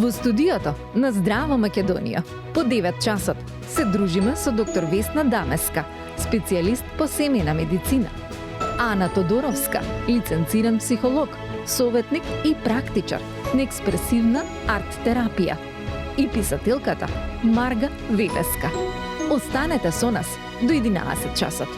Во студиото на Здрава Македонија по 9 часот се дружиме со доктор Весна Дамеска, специјалист по семејна медицина, Ана Тодоровска, лиценциран психолог, советник и практичар на експресивна арт-терапија, и писателката Марга Велеска. Останете со нас до 11 часот.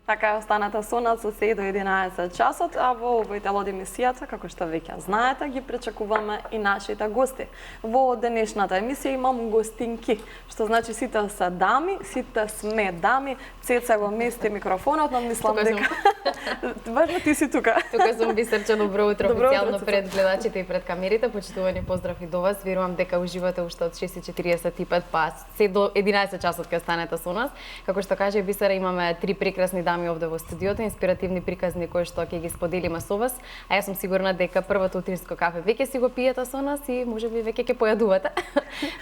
Така, останете со нас со се до 11 часот, а во овој дел од емисијата, како што веќе знаете, ги пречекуваме и нашите гости. Во денешната емисија имам гостинки, што значи сите се дами, сите сме дами. Цеца го мести микрофонот, но мислам дека важно ти си тука. Тука сум Бисерче, добро утро официјално пред гледачите и пред камерите. Почитувани поздрав и до вас. Верувам дека уживате уште од 6:45 па се до 11 часот ќе станете со нас. Како што каже Бисера, имаме три прекрасни дами овде во студиото, инспиративни приказни кои што ќе ги споделиме со вас. А јас сум сигурна дека првото утринско кафе веќе си го пиете со нас и можеби веќе ќе појадувате.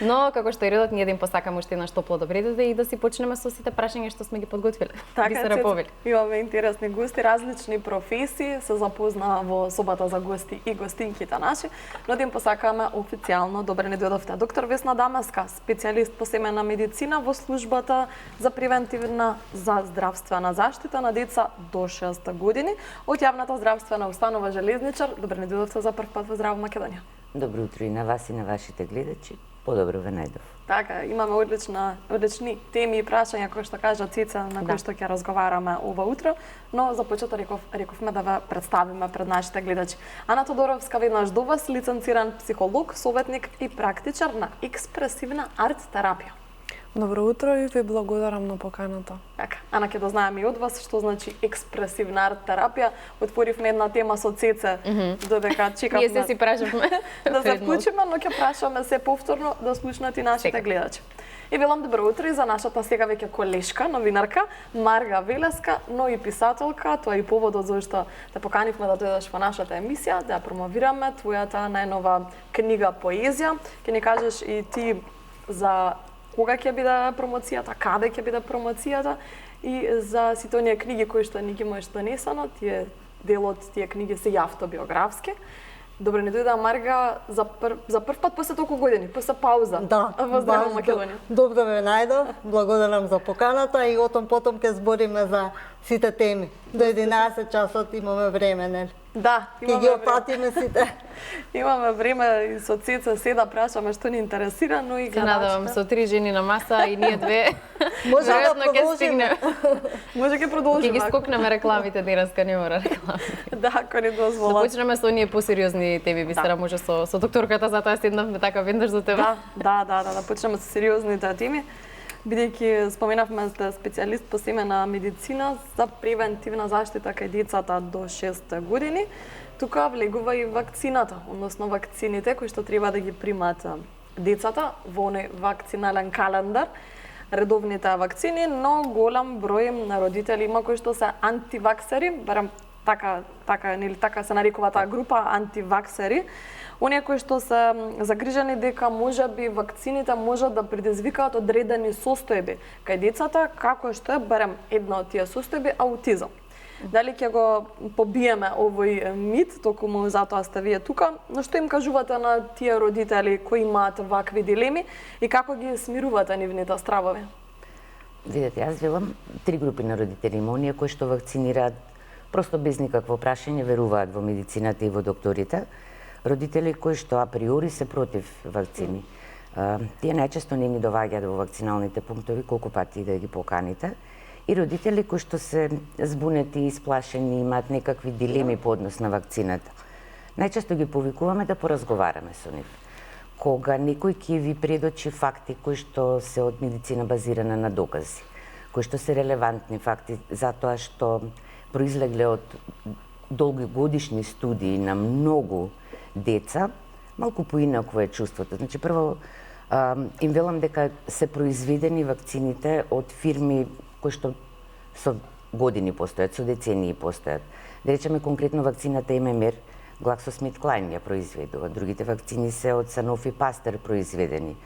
Но како што е редот, ние да им посакаме уште еднаш топло добредојде и да си почнеме со сите прашања што сме ги подготвиле. Така, имаме интересни гости, различни професии, се запозна во собата за гости и гостинките наши, но да им посакаме официјално добре не дојдовте. Доктор Весна Дамеска, специјалист по семејна медицина во службата за превентивна за здравствена заштита на деца до 6 години од јавната здравствена установа Железничар. Добре не дојдовте за прв пат во Здрава Македонија. Добро утро и на вас и на вашите гледачи. Подобро ве најдов. Така, имаме одлични теми и прашања кои што кажа Цеца, на кои што ќе разговараме ова утро, но за почеток рековме да ве представиме пред нашите гледачи. Ана Тодоровска веднаш до вас, лиценциран психолог, советник и практичар на експресивна арт-терапија. Добро утро и ви благодарам на поканата. Така, Ана, ќе дознаеме и од вас што значи експресивна арт-терапија. Отворивме една тема со Цеца, додека чекавме. Ние се си прашавме да заклучиме, но ќе прашаме се повторно да слушнат и нашите гледачи. И велам добро утро и за нашата сега веќе колешка, новинарка, Марга Велеска, но и писателка. Тоа е и поводот зашто те поканивме да дојдеш во нашата емисија, да ја промовираме твојата најнова книга поезија. Ќе ни кажеш и ти за кога ќе биде промоцијата, каде ќе биде промоцијата и за сите оние книги кои што ни ги можеш донесено, тие делот тие книги се и автобиографски. Добре не дојде Марга за прв пат после толку години, после пауза во Здрава Македонија. Добро ве најдов, благодарам за поканата и потом ќе збориме за сите теми. До 11 часот имаме време, нели? Да, имаме време. Ќе ги опатиме сите. Имаме време и со Цеца се да прашаме што ни интересира, но и гледачите. Се надевам со три жени на маса и ние две. Може да продолжиме. Може ќе продолжиме. Ќе ги скокнеме рекламите денеска, не мора рекламите. Да, ако ни дозволат. Да почнеме со оние посериозни теми, Бисера, може со докторката, затоа седнавме така веднаш за тебе. Да, почнеме со сериозните теми. Бидејќи споменавме сте специјалист по семејна медицина за превентивна заштита кај децата до 6 години, тука влегува и вакцината, односно вакцините кои што треба да ги примат децата во оној вакцинален календар, редовните вакцини, но голем број на родители има кои што се антиваксери, барем така се нарекува таа група антиваксери. Оние кои што се загрижени дека можеби вакцините можат да предизвикаат одредени состојби кај децата, како што е барем една од тие состојби аутизам. Дали ќе го побиеме овој мит, токму затоа сте вие тука, но што им кажувате на тие родители кои имаат вакви дилеми и како ги смирувате нивните стравови? Видете, јас велам три групи на родители. Има оние кои што вакцинираат просто без никакво прашање, веруваат во медицината и во докторите. Родители кои што априори се против вакцини. Тие најчесто не ни доваѓаат во вакциналните пунктови, колку пати да ги поканите. И родители кои што се збунети, исплашени, имаат некакви дилеми по однос на вакцината. Најчесто ги повикуваме да поразговараме со нив. Кога некој ќе ви предочи факти кои што се од медицина базирана на докази, кои што се релевантни факти затоа што произлегле од долгогодишни студии на многу деца, малку поинако е чувството. Значи, прво, им велам дека се произведени вакцините од фирми кои што со години постојат, со децении постојат. Да речеме конкретно вакцината ММР, GlaxoSmithKline ја произведува. Другите вакцини се од Sanofi Pasteur произведени.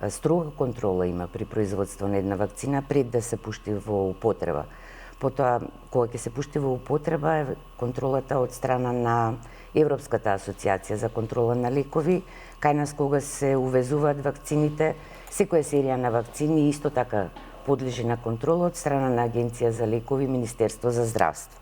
Строга контрола има при производство на една вакцина пред да се пушти во употреба. Потоа, кога ќе се пушти во употреба е контролата од страна на Европската асоциација за контрола на лекови, кај нас кога се увезуваат вакцините, секоја серија на вакцини исто така подлежи на контрола од страна на Агенција за лекови и Министерство за здравство.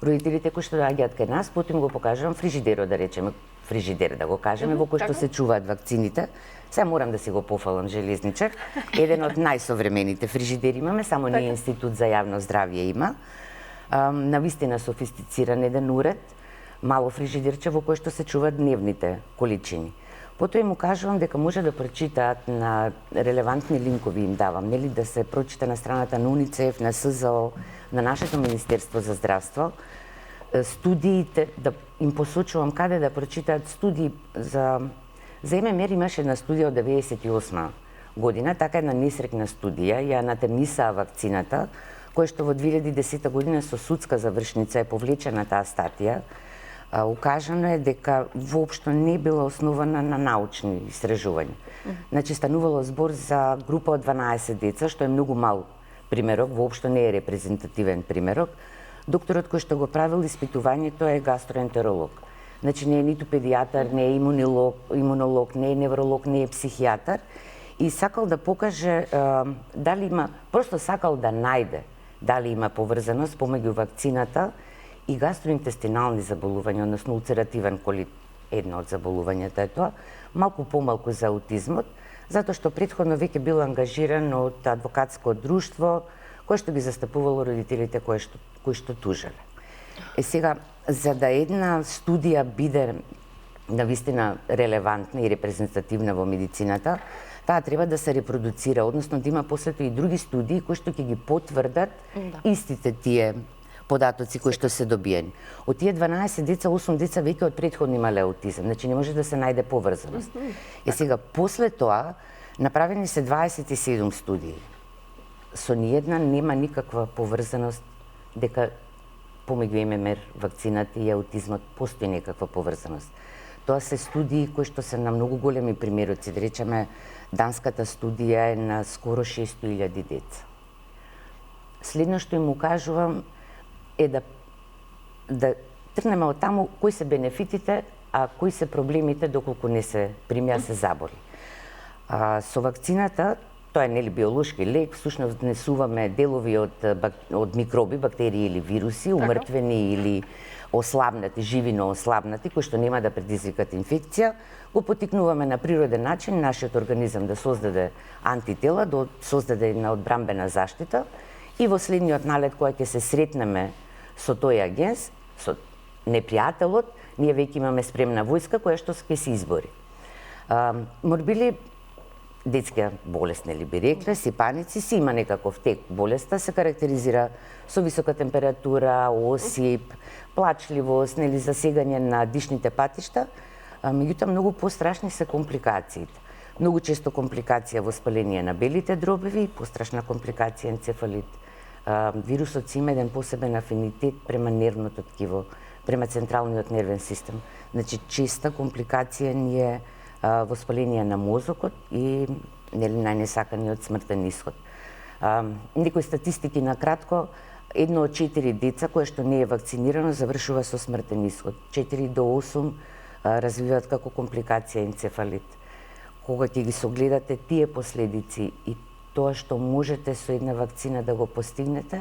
Родителите кои што доаѓаат кај нас, потим го покажувам фрижидерот, да речеме, фрижидер да го кажеме, во кој што се чуваат вакцините. Сега морам да си го пофалам железничар. Еден од најсовремените фрижидери имаме, само ние Институт за јавно здравје има. Навистина софистициран еден уред, мало фрижидерче во кој што се чуваат дневните количини. Потоа им кажувам дека може да прочитаат на релевантни линкови им давам, нели да се прочита на страната на УНИЦЕФ, на СЗО, на нашето Министерство за здравство, студиите, да им посочувам каде да прочитаат студии за ММР имаше една студија од 98 година, така една несрекна студија, ја натермисаа вакцината, која што во 2010 година со судска завршница е повлечена таа статија. Укажано е дека воопшто не била основана на научни истражувања. Значи, станувало збор за група од 12 деца, што е многу мал примерок, воопшто не е репрезентативен примерок. Докторот кој што го правил испитувањето е гастроентеролог. Значи, не е ниту педијатар, не е имунолог, не е невролог, не е психијатар. И сакал да покаже дали има, просто сакал да најде дали има поврзаност помеѓу вакцината и гастроинтестинални заболувања, односно улцеративен колит, едно од заболувањата е тоа, малку помалку за аутизмот, затоа што претходно веќе бил ангажиран од адвокатско друштво, кое што ги застапувало родителите кои што тужеле. Сега, за да една студија биде навистина релевантна и репрезентативна во медицината, таа треба да се репродуцира, односно да има после и други студии кои што ќе ги потврдат истите тие податоци кои што се добиени. Од тие 12 деца, 8 деца веќе од претходно имале аутизам, значи не може да се најде поврзаност. Сега, после тоа, направени се 27 студии. Со ниедна нема никаква поврзаност дека помеѓу ММР, вакцината и аутизмот постои некаква поврзаност. Тоа се студии кои што се на многу големи примероци, да речеме, данската студија е на скоро 600.000 деца. Следно што им укажувам е да тргнеме од таму кои се бенефитите, а кои се проблемите доколку не се примија се забори. Со вакцината, тоа е нели биолошки лек, всушност внесуваме делови од микроби, бактерии или вируси, умртвени или ослабнати, живино ослабнати, кои што нема да предизвикат инфекција, го потикнуваме на природен начин нашиот организам да создаде антитела, да создаде една одбрамбена заштита и во следниот налет кога ќе се сретнеме со тој агенс, со непријателот, ние веќе имаме спремна војска која што ќе се избори. Морбили детска болест, нели би рекле, сипаници, си има некаков тек. Болеста се карактеризира со висока температура, осип, плачливост, нели засегање на дишните патишта, меѓутоа многу пострашни се компликациите. Многу често компликација воспаление на белите дробеви, пострашна компликација енцефалит. Вирусот си има еден посебен афинитет према нервното ткиво, према централниот нервен систем. Значи, честа компликација ни е воспаление на мозокот и нели најнесаканиот смртен исход. Некои статистики на кратко, 1 од 4 деца кое што не е вакцинирано завршува со смртен исход. 4 до 8 развиваат како компликација енцефалит. Кога ќе ги согледате тие последици и тоа што можете со една вакцина да го постигнете,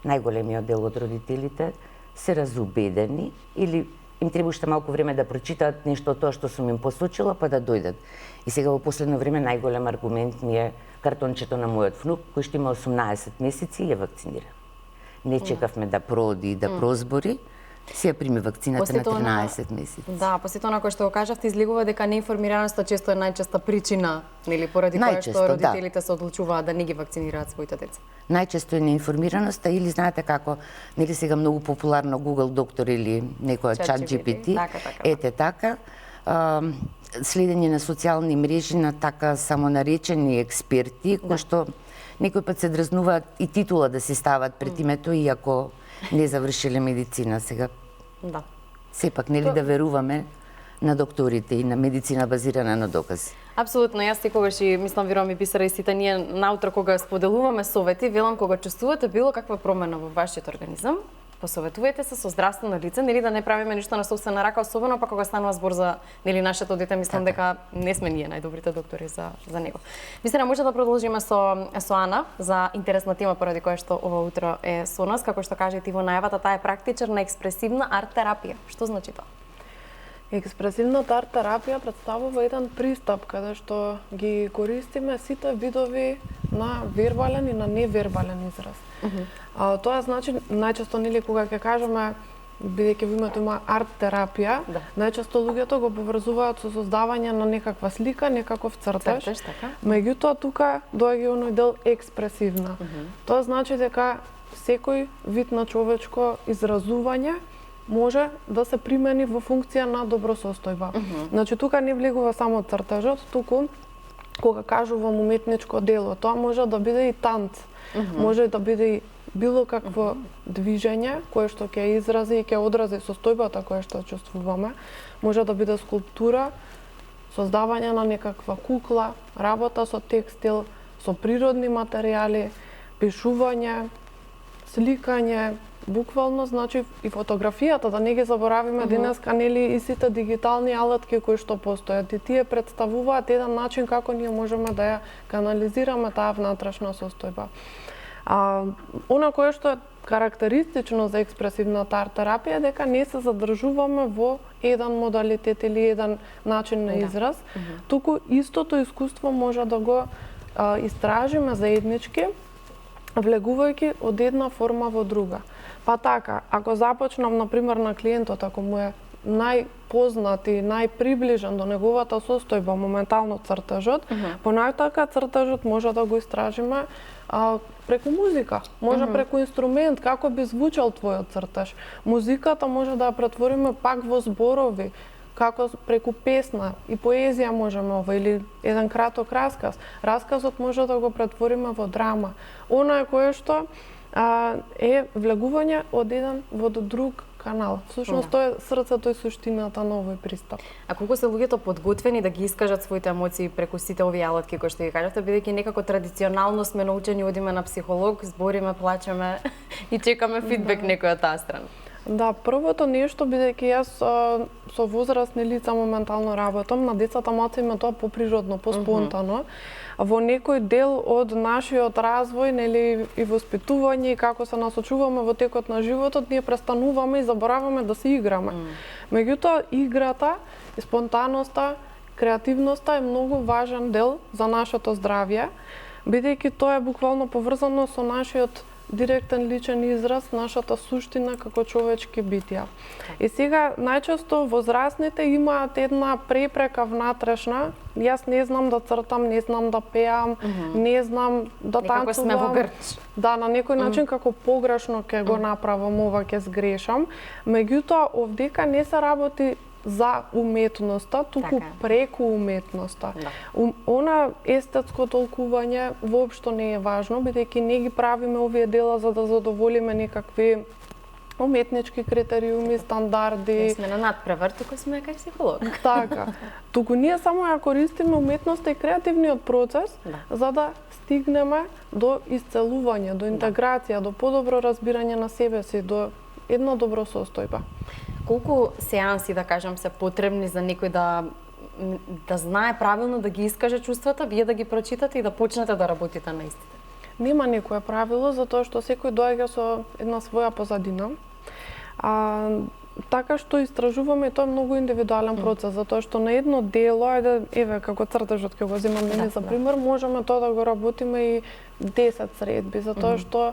најголемиот дел од родителите се разубедени или им треба уште малку време да прочитаат нешто од тоа што сум им посочила, па да дојдат. И сега во последно време најголем аргумент ми е картончето на мојот внук, кој што има 18 месеци и е вакциниран. Не чекавме да проди и да прозбори, си ја прими вакцината на 13 месеци. Да, после тоа на кој што го кажавте, излегува дека неинформираноста често е најчеста причина, нели, поради која што родителите се одлучуваат да не ги вакцинираат своите деца. Најчесто е неинформираноста или знаете како, нели сега многу популарно Google доктор или некој ChatGPT. Ете така. Следење на социјални мрежи на така самонаречени експерти, кои што некој пат се дразнуваат и титула да се стават пред името, иако не завршиле медицина сега. Да. Сепак, нели да веруваме на докторите и на медицина базирана на докази. Апсолутно, јас секогаш и мислам, верувам и Бисера и сите ние наутро кога споделуваме совети, велам кога чувствувате било каква промена во вашиот организам, посоветувајте се со здравствено лице, нели да не правиме ништо на собствена рака, особено па кога станува збор за нели нашето дете, мислам дека не сме ние најдобрите доктори за него. Бисера, може да продолжиме со Ана за интересна тема поради која што ова утро е со нас, како што кажа ти во најавата, таа е практичарна експресивна арт-терапија. Што значи тоа? Експресивната арт-терапија представува еден пристап каде што ги користиме сите видови на вербален и на невербален израз. Тоа значи најчесто нели кога ќе кажеме, бидејќи во името има арт-терапија, најчесто луѓето го поврзуваат со создавање на некаква слика, некаков цртеж. Меѓутоа тука доаѓа оној дел експресивна. Тоа значи дека секој вид на човечко изразување може да се примени во функција на добросостојба. Значи тука не влегува само цртежот, туку кога кажувам уметничко дело, тоа може да биде и танц, може да биде и било какво движење кое што ќе изрази и ќе одрази состојбата која што чувствуваме, може да биде скулптура, создавање на некаква кукла, работа со текстил, со природни материјали, пишување, сликање, буквално, значи и фотографијата, да не ги заборавиме денеска, нели и сите дигитални алатки кои што постојат и тие представуваат еден начин како ние можеме да ја канализираме таа внатрешна состојба. Она кое што е карактеристично за експресивната арт-терапија е дека не се задржуваме во еден модалитет или еден начин на израз, туку истото искуство може да го истражиме заеднички, влегувајќи од една форма во друга. Па така, ако започнам, например, на клиентот, ако му е најпознат и најприближен до неговата состојба моментално цртежот, понатака цртежот може да го истражиме преку музика, може преку инструмент, како би звучал твојот цртеж. Музиката може да ја претвориме пак во зборови, како преку песна и поезија можеме или еден краток расказ. Расказот може да го претвориме во драма. Она е кое што е влегување од еден во друг канал. Всушност тоа е срцето и суштината на овој пристап. А колку се луѓето подготвени да ги искажат своите емоции преку сите овие алатки кои што ги кажавте, бидејќи некако традиционално сме научени одиме на психолог, збориме, плачеме и чекаме фидбек некој од таа страна. Да, првото нешто, бидејќи јас со возрастни лица моментално работам, на децата малку има тоа поприродно, поспонтано. Во некој дел од нашиот развој, нели и воспитување и како се насочуваме во текот на животот, ние престануваме и забораваме да се играме. Меѓутоа, играта, спонтаноста, креативноста е многу важен дел за нашето здравје, бидејќи тоа е буквално поврзано со нашиот директен личен израз, нашата суштина како човечки битија. И сега, најчесто возрастните имаат една препрека внатрешна, јас не знам да цртам, не знам да пеам, не знам да танцувам. Некако сме во грч. Да, на некој начин како погрешно ќе го направам ова, ќе сгрешам. Меѓутоа, овдека не се работи за уметноста, туку преку уметноста. Она естетско толкување воопшто не е важно, бидејќи не ги правиме овие дела за да задоволиме некакви уметнички критериуми, стандарди. Не сме на надпревар, туку сме кај психолог. Така. Туку ние само ја користиме уметноста и креативниот процес за да стигнеме до исцелување, до интеграција, до подобро разбирање на себе си, до една добро состојба. Колку сеанси, да кажам, се потребни за некој да знае правилно да ги искаже чувствата, вие да ги прочитате и да почнете да работите на истите? Нема некое правило, затоа што секој доаѓа со една своја позадина. Така што истражуваме, тоа е многу индивидуален процес, затоа што на едно дело, еве како цртежот ќе го земам за пример, можеме тоа да го работиме и 10 средби, затоа што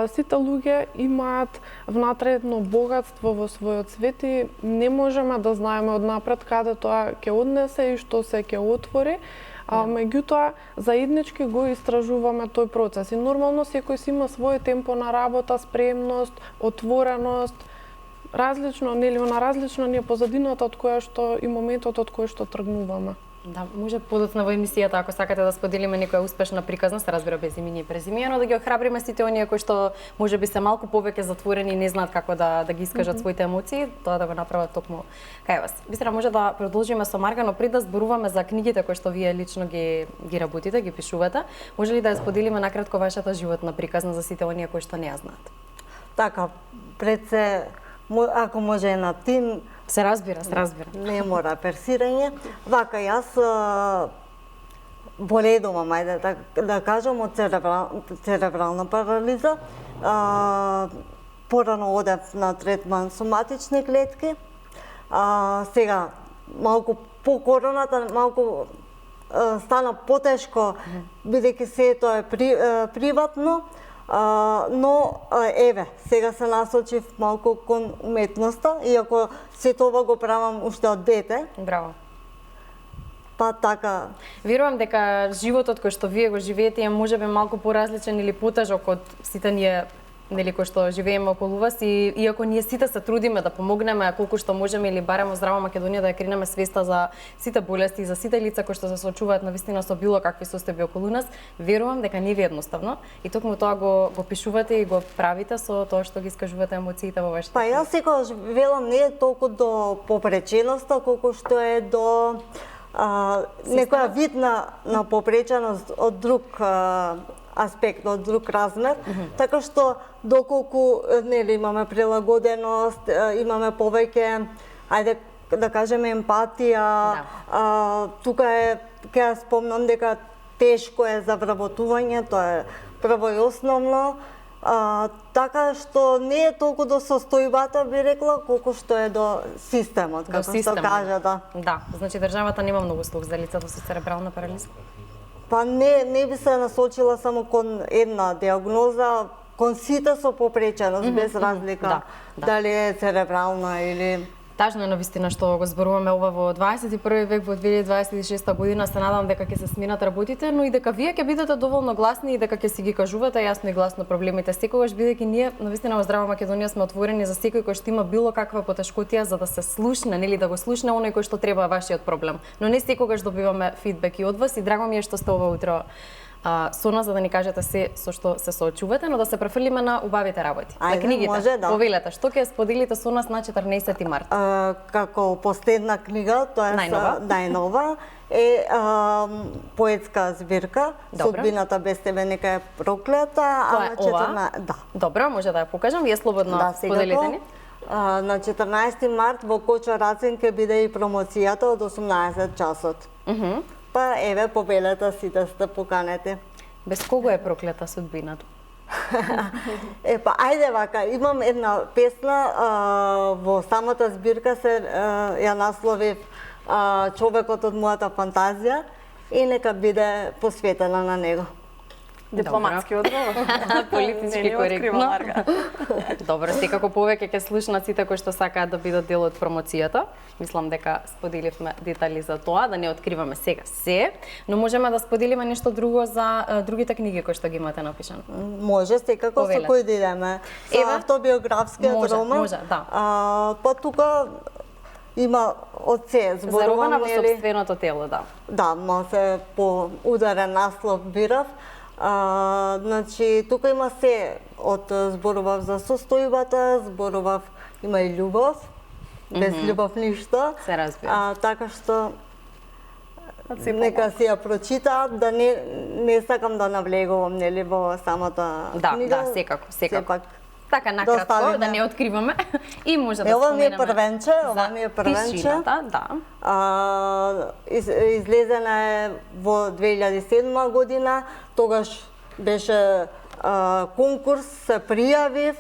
сите луѓе имаат внатре едно богатство во својот свет и не можеме да знаеме однапред каде тоа ќе однесе и што се ќе отвори. Меѓутоа, заеднички го истражуваме тој процес и нормално секој си има свој темпо на работа, спремност, отвореност, различно, нели, на различно ни е позадината од која што и моментот од кој што тргнуваме. Да, може подоцна во емисијата, ако сакате да споделиме некоја успешна приказна, се разбира без имиња и презимија, но да ги охрабриме сите оние кои што можеби се малку повеќе затворени и не знаат како да ги искажат своите емоции, тоа да го направат токму кај вас. Бистра, може да продолжиме со Марга, но пред да зборуваме за книгите кои што вие лично ги работите, ги пишувате, може ли да ја споделиме накратко вашата животна приказна за сите оние кои што не ја знаат? Така, пред се, ако може на тим, Се разбира, се разбира. не мора персирање. Вака, јас боледувам, ајде да кажам, од церебрална парализа. Порано одев на третман соматични клетки. Сега, малку по короната, малку стана потешко, бидејќи се тоа е приватно, но еве, сега се насочив малку кон уметноста, иако се тоа го правам уште од дете. Браво. Па така. Верувам дека животот кој што вие го живеете е можеби малку поразличен или потежок од сите ние, нели, кои што живееме околу вас, и иако ние сите се трудиме да помогнеме колку што можеме или барем во Здрава Македонија да ја кренеме свеста за сите болести и за сите лица кои што се соочуваат навистина со било какви состојби околу нас, верувам дека не ви е едноставно и токму тоа го пишувате и го правите со тоа што ги искажувате емоциите во вашите. Па јас секогаш велам не е толку до попреченоста колку што е до некоја вид на попреченост од друг аспект, од друг размер, така што доколку нели имаме прилагоденост, имаме повеќе, ајде да кажеме емпатија, тука е, ќе ја спомнам дека тешко е за вработување, тоа е прво и основно, така што не е толку до состојбата, би рекла, колку што е до системот, како што кажа, да. Да, значи државата нема многу слух за лицата со церебрална парализа. Па не би се насочила само кон една диагноза, кон сите со попреченост, без разлика дали е церебрална или... Тажно е навистина што го зборуваме ова во 21 век, во 2026 година. Се надам дека ќе се сменат работите, но и дека вие ќе бидете доволно гласни и дека ќе си ги кажувате јасно и гласно проблемите секогаш, бидејќи ние навистина во Здрава Македонија сме отворени за секој кој што има било каква потешкотија, за да се слушне, нели, да го слушне оној кој што треба вашиот проблем. Но не секогаш добиваме фидбек и од вас и драго ми е што сте ова утро со нас за да ни кажете се со што се соочувате, но да се префрлиме на убавите работи. На книгите. Може, да. Повелете, што ќе споделите со нас на 14 март? Како последна книга, тоа е најнова, е поетска збирка Судбината без тебе нека е проклета, Тоа е ова? Да. Добро, може да ја покажам, вие слободно споделите ни. На 14 март во Кочо Рацин ќе биде и промоцијата од 18 часот. Па еве, побелете, сите сте поканети. Без кого е проклета судбината? Па ајде вака, имам една песна во самата збирка се ја насловив Човекот од мојата фантазија и нека биде посветена на него. Дипломатски одговор. Политички коректно. Добро, секако повеќе ќе слушнат сите кои што сакаат да бидат дел од промоцијата. Мислам дека споделивме детали за тоа, да не откриваме сега се, но можеме да споделиме нешто друго за другите книги кои што ги имате напишано. Може, секако со кој да идеме. Со автобиографскиот роман. Може, да. Па тука има од се зборувам, Заробена во сопственото тело, да. Да, ма се по ударен наслов бирав. Значи, тука има се, од зборував за состојбата, зборував, има и љубов, без љубов ништо. Се разбира. Така што нека си ја прочитаат, да не сакам да навлегувам, нели, во самата книга. Да, секако. Така накратко, да не откриваме. И може да споменеме. Ова ми е првенче. Тишината, да. Излезена е во 2007 година, тогаш беше конкурс, се пријавив,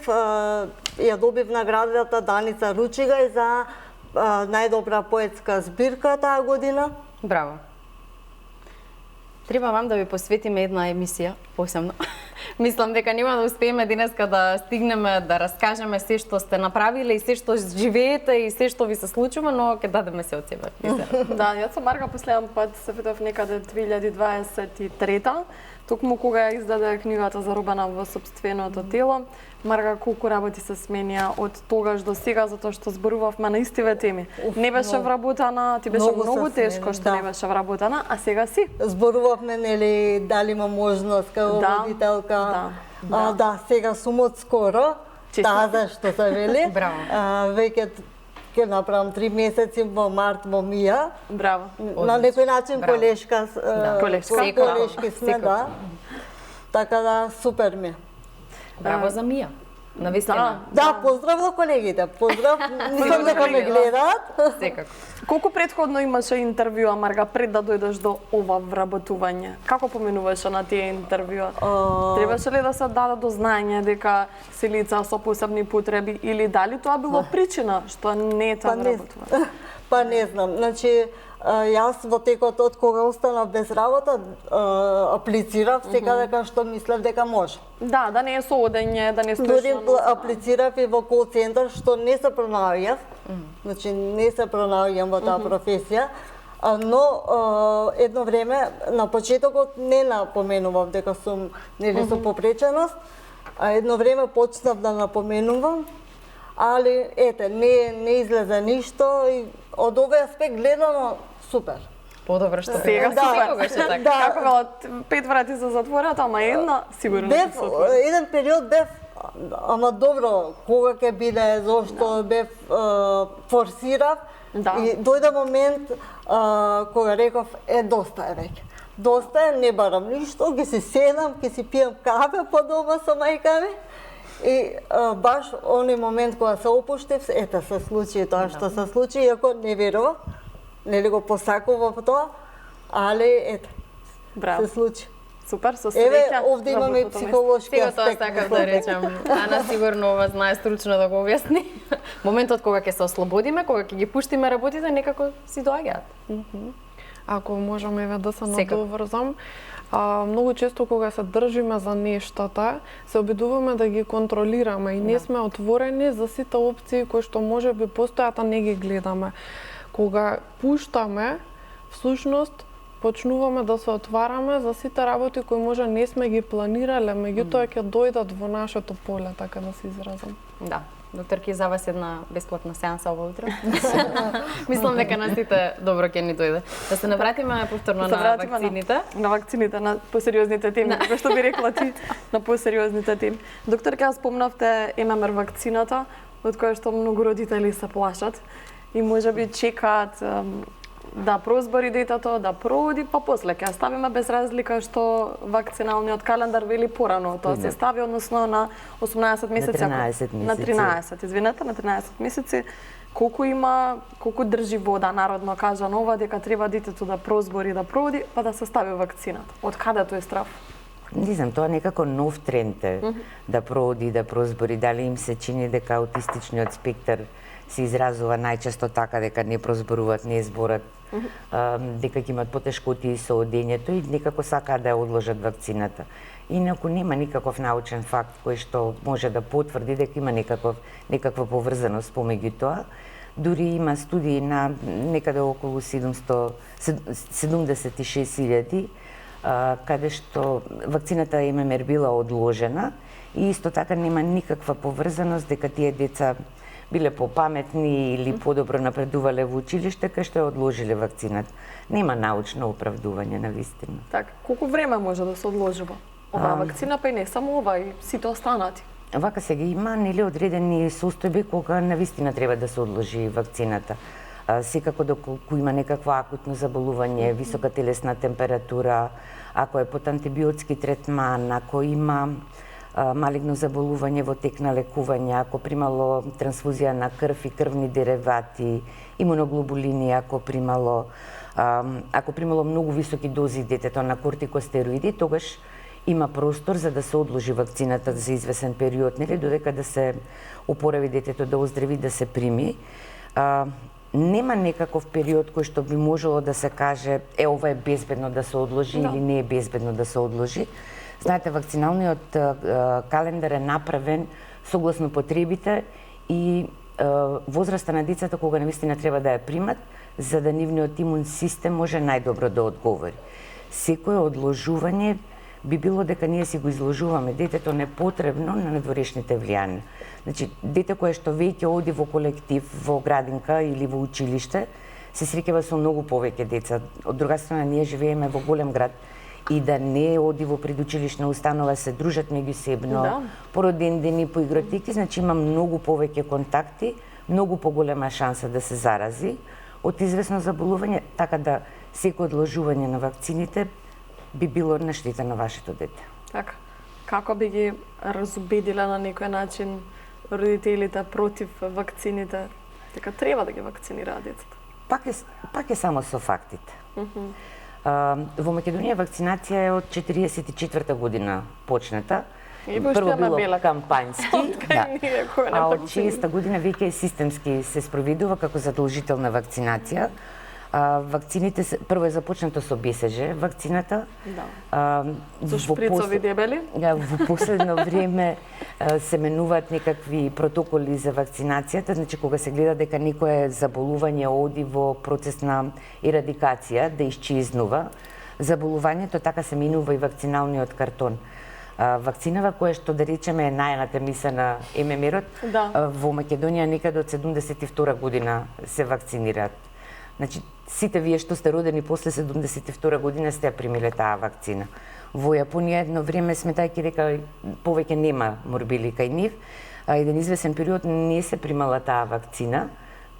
ја добив наградата Даница Ручигај за најдобра поетска збирка таа година. Браво. Треба вам да ви посветиме една емисија, посебно. Мислам дека нема да успееме денеска да стигнеме да раскажеме се што сте направиле и се што живеете и се што ви се случува, но ќе дадеме се од себе. Да, јас со Марга последен пат се видов некаде 2023-та, токму кога ја издаде книгата Заробена во сопственото тело. Марга, колку работи се сменија од тогаш до сега, затоа што зборувавме на истиве теми. Не беше вработана, ти беше многу тешко што не беше вработана, а сега си. Зборувавме, нели, дали има можност како родителка. Да, сега сум од скоро, таза што се вели. Браво. Веќе ќе направам 3 месеци во март во Мија. Браво. На некој начин колешка, колешки сме, да. Така да, супер ми. Браво за Мија. Навистина. Да, поздрав до колегите. Поздрав, мислам дека ме гледаат. Секако. Колку претходно имаше интервјуа, Марга, пред да дојдеш до ова вработување? Како поминуваше на тие интервјуа? Требаше ли да се даде до знаење дека се лица со посебни потреби или дали тоа било причина што не е тоа вработување? Па не знам. Значи, јас во текот од кога останав без работа, аплицирав секаде што мислев дека може. Да, да не е со одење, да не стоиш Дури аплицирав и во кол центар што не се пронаоѓав. Значи не се пронаоѓам во таа професија. Но едно време на почетокот не напоменував дека сум нели со попреченост, а едно време почнав да напоменувам, али ете не излезе ништо и од овој аспект гледано супер. Подобро што сега секогаш е така. Како велат 5 врати за затвората, ама една сигурно бев, се отвори. еден период бев, ама добро, кога ќе биде, зошто бев, форсирав и дојде момент кога реков, доста е веќе. Доста е, не барам ништо, ќе си седам, ќе си пијам кафе по дома со мајка ми. И баш оној момент кога се опуштив, ете се случи тоа што се случи, иако не верував, нели го посакував тоа, али ете, се случи. Супер, со среќа. Овде имаме и психолошки аспект. Сега тоа сакав да речам. Ана сигурно ова знае стручно да го објасни. Моментот кога ќе се ослободиме, кога ќе ги пуштиме работите, некако си доаѓаат. Ако можам еве да се надоврзам, многу често кога се држиме за нештата, се обидуваме да ги контролираме и не сме отворени за сите опции кои што можеби постојат, а не ги гледаме. Кога пуштаме, всушност почнуваме да се отвараме за сите работи кои може не сме ги планирале, меѓутоа ќе дојдат во нашето поле, така да се изразам. Да. Докторки, за вас една бесплатна сеанса ова утро. Мислам дека на сите добро ќе ни дојде. Да се навратиме повторно на вакцините. На вакцините, на посериозните теми, како што би рекла ти, на посериозните теми. Докторка, спомнавте ММР вакцината, од која што многу родители се плашат и можеби чекаат да прозбори детето, да проводи, па после ќе ставиме без разлика што вакциналниот календар вели порано. Тоа се стави, односно на 18 месеци. На 13 месеци. На 13, извинете, на 13 месеци. Колку држи вода, народно кажано ова, дека треба детето да прозбори, да проводи, па да се стави вакцината. Од каде тој страв? Не знам, тоа некако нов тренд е да проводи, да прозбори. Дали им се чини дека аутистичниот спектар се изразува најчесто така дека не прозборуваат, не зборат, дека ќе имат потешкоти со одењето и некако сакаат да ја одложат вакцината. Инаку нема никаков научен факт кој што може да потврди дека има некаква поврзаност помеѓу тоа. Дури има студии на некаде околу 76.000 каде што вакцината ММР била одложена и исто така нема никаква поврзаност дека тие деца биле попаметни или подобро напредувале во училиште, кај што ја одложиле вакцината. Нема научно оправдување на вистина. Така, колку време може да се одложува оваа вакцина, па и не само ова, и сите останати? Вака сега има нели одредени состојби кога на вистина треба да се одложи вакцината. Секако доколку има некакво акутно заболување, висока телесна температура, ако е под антибиотски третман, ако има малигно заболување во тек на лекување, ако примало трансфузија на крв и крвни деривати, имуноглобулини, ако примало многу високи дози детето на кортикостероиди, тогаш има простор за да се одложи вакцината за извесен период, нели, додека да се опорави детето, да оздрави, да се прими. Нема некаков период кој што би можело да се каже ова е безбедно да се одложи или не е безбедно да се одложи, Знаете, вакциналниот календар е направен согласно потребите и возраста на децата кога навистина треба да ја примат, за да нивниот имун систем може најдобро да одговори. Секое одложување би било дека ние си го изложуваме детето непотребно на надворешните влијанија. Значи, дете кое што веќе оди во колектив, во градинка или во училиште, се среќава со многу повеќе деца. Од друга страна, ние живееме во голем град и да не оди во предучилишна установа, се дружат меѓусебно, по родендени, по игротеки, значи има многу повеќе контакти, многу поголема шанса да се зарази од известно заболување, така да секој одложување на вакцините би било на штета на вашето дете. Така. Како би ги разубедила на некој начин родителите против вакцините, дека треба да ги вакцинираат децата? Пак е само со фактите. Во Македонија вакцинација е од 44-та година почната. Прво било кампањски, а од 60-та година веќе системски се спроведува како задолжителна вакцинација. Вакцините прво е започнато со БСЖ вакцината. Со шприцови дебели. Во последно време се менуваат некакви протоколи за вакцинацијата, значи кога се гледа дека некое заболување оди во процес на ерадикација, да исчезнува заболувањето, така се менува и вакциналниот картон. Вакцинава која што да речеме е најната миса на ММР-от, во Македонија некаде од 72 година се вакцинираат. Значи, сите вие што сте родени после 72 година сте ја примиле таа вакцина. Во Јапонија едно време, сметајќи дека повеќе нема морбили кај нив, еден извесен период не се примала таа вакцина,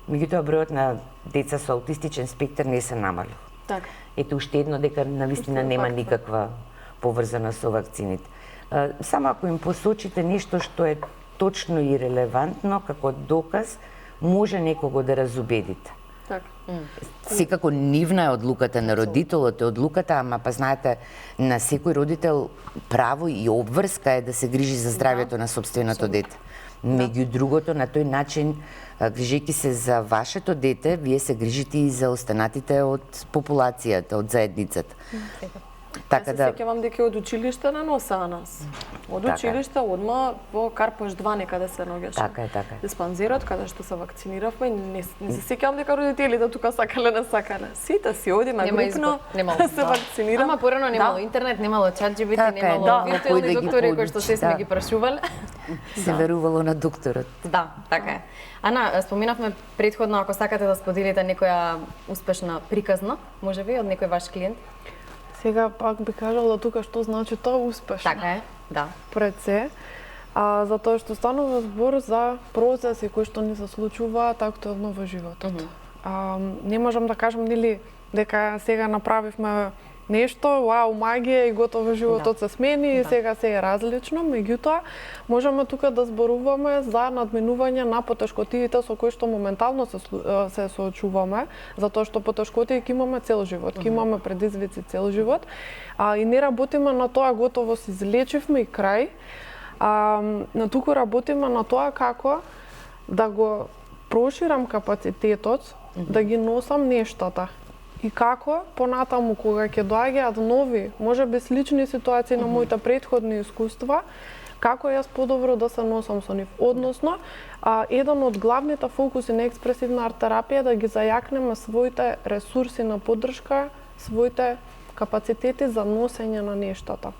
меѓутоа бројот на деца со аутистичен спектар не се намалил. Така. Ето уште едно дека навистина нема никаква поврзана со вакцините. Само ако им посочите нешто што е точно и релевантно како доказ, може некого да разубедите. Така. Секако нивна е одлуката на родителот, е одлуката, ама па знаете, на секој родител право и обврска е да се грижи за здравјето на собственото дете. Меѓу другото, на тој начин, грижејќи се за вашето дете, вие се грижите и за останатите од популацијата, од заедницата. Така да... Се сеќавам дека од училиште на носа нас. Од училиште одма во Карпош 2 некаде се наоѓаше. Така е. Диспанзерот каде што се вакциниравме, не се сеќавам дека родителите тука сакале не сакале. Сите си одиме групно да се вакцинираме. Ама порано немало интернет, немало ChatGPT, немало виртуелни доктори кои што се сме ги прашувале. Се верувало на докторот. Да, така е. Ана, споминавме претходно, ако сакате да споделите некоја успешна приказна, можеби од некој ваш клиент? Сега пак би кажала тука што значи тоа успешно. Така е, да. Пред се, затоа што станува збор за процеси кои што ни се случуваат актуелно во животот. Не можам да кажам нели дека сега направивме нешто, вау, магија и готово животот се смени и сега се е различно, меѓутоа можеме тука да зборуваме за надминување на потешкотиите со кои што моментално се соочуваме, затоа што потешкотии ќе имаме цел живот, ќе имаме предизвици цел живот, и не работиме на тоа готово се излечивме и крај, на туку работиме на тоа како да го проширам капацитетот, да ги носам нештата. И како понатаму кога ќе доаѓаат нови, можеби слични ситуации на моите претходни искуства, како јас подобро да се носам со нив. Односно, еден од главните фокуси на експресивна арт-терапија е да ги зајакнеме своите ресурси на поддршка, своите капацитети за носење на нештата.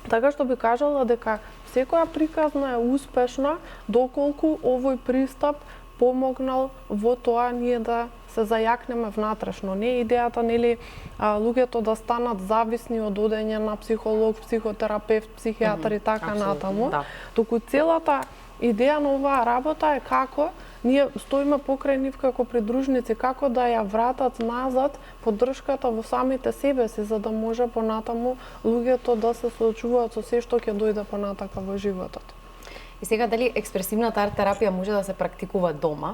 Така што би кажала дека секоја приказна е успешна доколку овој пристап помогнал во тоа ние да се зајакнеме внатрешно. Не е идејата, нели, луѓето да станат зависни од одење на психолог, психотерапевт, психијатар и така натаму. Туку целата идеја на оваа работа е како ние стоиме покрај нив како придружници, како да ја вратат назад поддршката во самите себе си, за да може понатаму луѓето да се соочуваат со се што ќе дојде понатака во животот. И сега, дали експресивната арт-терапија може да се практикува дома?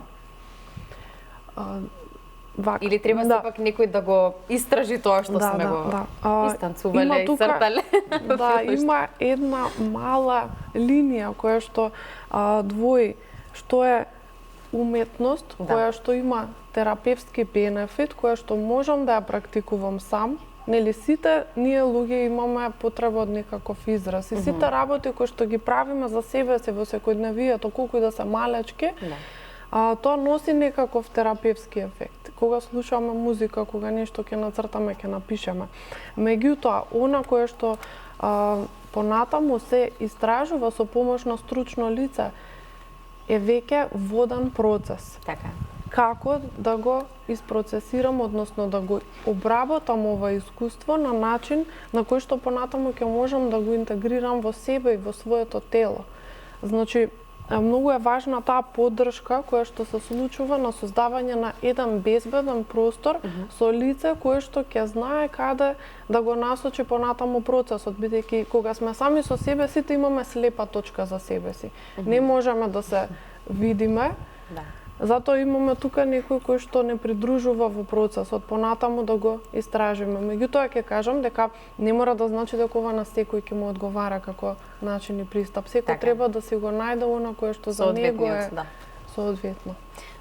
Или треба сепак некој да го истражи тоа што сме го истанцувале и цртале? Да, има една мала линија која што двои, што е уметност, која што има терапевски бенефит, која што можам да ја практикувам сам, нели сите ние луѓе имаме потреба од некаков израз и сите работи кои што ги правиме за себе си во секојдневието, колку и да се малечки, тоа носи некаков терапевски ефект. Кога слушаме музика, кога нешто ќе нацртаме, ќе напишеме. Меѓутоа, она кое што понатаму се истражува со помош на стручно лице е веќе водан процес. Така. Како да го isprocesирам, односно да го обработам ова искуство на начин на кој што понатаму ќе можам да го интегрирам во себе и во своето тело. Значи, многу е важна таа поддршка која што се случува на создавање на еден безбеден простор со лице кое што ќе знае каде да го насочи понатаму процесот, бидејќи кога сме сами со себе, сите имаме слепа точка за себе си. Не можеме да се видиме. Затоа имаме тука некој кој што не придружува во процесот, понатаму да го истражиме. Меѓутоа ќе кажам дека не мора да значи дека ова на секој ќе му одговара како начин и пристап. Секој треба да си го најде она кое што за него е соодветно.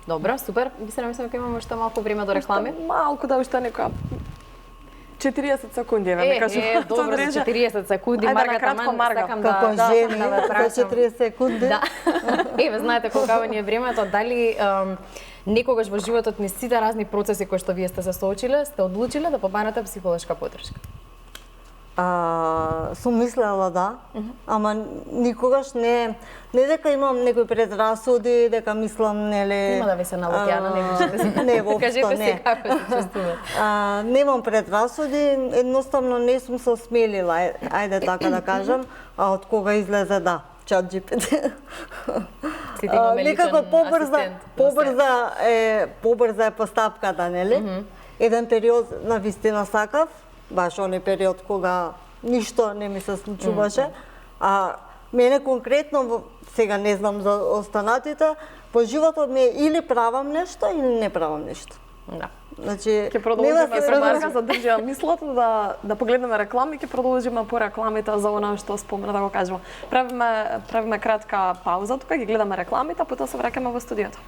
Добро, супер. Мислам дека имаме уште малку време до реклами. Малку да уште некоја 40 секунди, ми кажу. Добро, за 40 секунди. Ајде, Марга, на кратко, таман, Марга. сакам Како да жени, ве прашам. за 40 секунди. Да. Еве, знаете колкава ни е времето, дали некогаш во животот низ сите разни процеси кои што вие сте се соочиле, сте одлучиле да побарате психолошка поддршка? Сум мислела да, ама никогаш не дека имам некои предрасуди, дека мислам, нели... Нема да ви се налутја, не можете да се... Не, воопшто Кажете не. се како се чувствувате. Немам предрасуди, едноставно не сум се осмелила, ајде така да кажам, а од кога излезе да, ChatGPT. Сите имаме личен асистент. Побрза е постапката, нели? Еден период на вистина сакав, баш оној период кога ништо не ми се случуваше, а мене конкретно, сега не знам за останатите, по животот ми е или правам нешто или не правам нешто. Да. Значи, Ќе продолжиме пред Марга, задржија мислата да погледнеме реклами, ќе продолжиме по рекламите за она што спомена да го кажеме. Правиме кратка пауза тука, ги гледаме рекламите, потоа се враќаме во студиото.